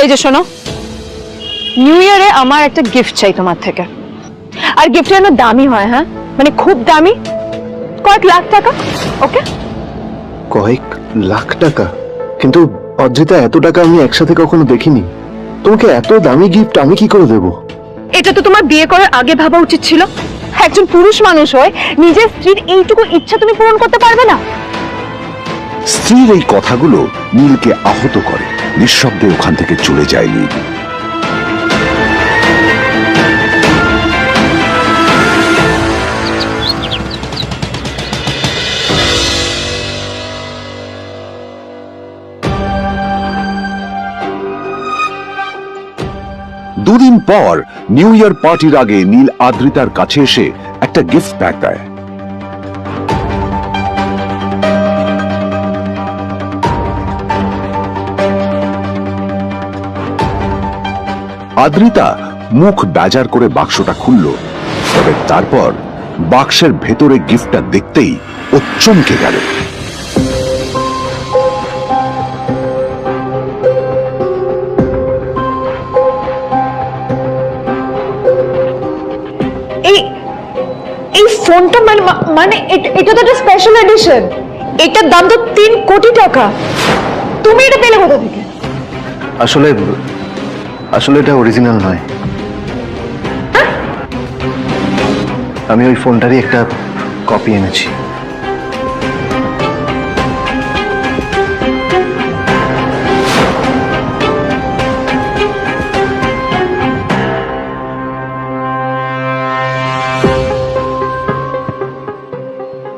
এই যে শোনো, নিউ ইয়ারে আমার একটা গিফট চাই তোমার থেকে। আর গিফট যেন দামি হয়, হ্যাঁ মানে খুব দামি, কয়েক লাখ টাকা। ওকে? কয়েক লাখ টাকা? কিন্তু অদ্রিতা, এত টাকা আমি একসাথে কখনো দেখিনি। তোমাকে এত দামি গিফট আমি কি করে দেব? এটা তো তোমার বিয়ে করার আগে ভাবা উচিত ছিল। একজন পুরুষ মানুষ হয়ে নিজের স্ত্রীর এইটুকু ইচ্ছা তুমি পূরণ করতে পারবে না? স্ত্রীর এই কথাগুলো নীলকে আহত করে। নিঃশব্দে ওখান থেকে চলে যায় নীল। দুদিন পর নিউ ইয়ার পার্টির আগে নীল আদ্রিতার কাছে এসে একটা গিফট প্যাক দেয়। আদ্রিতা মুখ বেজার করে বাক্সটা খুলল, তবে তারপর বাক্সের ভেতরে গিফটটা দেখতেই ও চমকে গেল। এই ফোনটা মানে এটা তো একটা স্পেশাল এডিশন। এটার দাম তো 3 কোটি টাকা। তুমি এটা পেলে কোথা থেকে? আসলে এটা অরিজিনাল নয়। আমি ওই ফোনটারই একটা কপি এনেছি।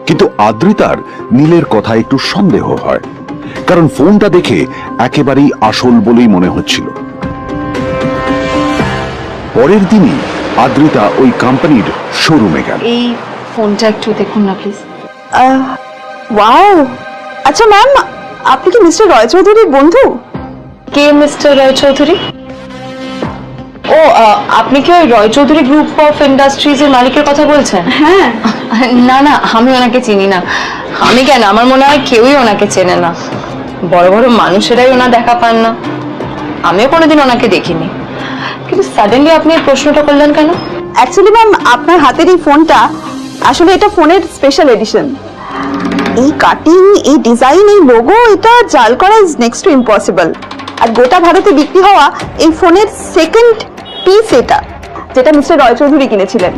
কিন্তু আদ্রিতার নীলের কথা একটু সন্দেহ হয়, কারণ ফোনটা দেখে একেবারেই আসল বলেই মনে হচ্ছিল। পরের দিনই আদ্রিতা ওই কোম্পানির শোরুমে গেল। এই ফোনটা একটু দেখুন না প্লিজ। ওয়াও, আচ্ছা ম্যাম, আপনি কি মিস্টার রয় চৌধুরীর বন্ধু? কে মিস্টার রয় চৌধুরী? ও, আপনি কি ওই রয় চৌধুরী গ্রুপ অফ ইন্ডাস্ট্রিজ এর মালিকের কথা বলছেন? হ্যাঁ। না না, আমি ওনাকে চিনি না। আমি কেন, আমার মনে হয় কেউই ওনাকে চেনে না। বড় বড় মানুষেরাই ওনা দেখা পান না। আমিও কোনোদিন ওনাকে দেখিনি। কিন্তু সাডেনলি আপনি এই প্রশ্নটা করলেন কেন? অ্যাকচুয়ালি ম্যাম, আপনার হাতের এই ফোনটা আসলে এটা ফোনের স্পেশাল এডিশন। এই কাটিং, এই ডিজাইন, এই লোগো, এটা জাল করা ইজ নেক্সট টু ইম্পসিবল। আর গোটা ভারতে বিক্রি হওয়া এই ফোনের সেকেন্ড পিস এটা, যেটা মিস্টার রয় চৌধুরী কিনেছিলেন।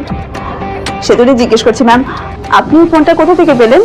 সেজন্যই জিজ্ঞেস করছি ম্যাম, আপনি এই ফোনটা কোথা থেকে পেলেন?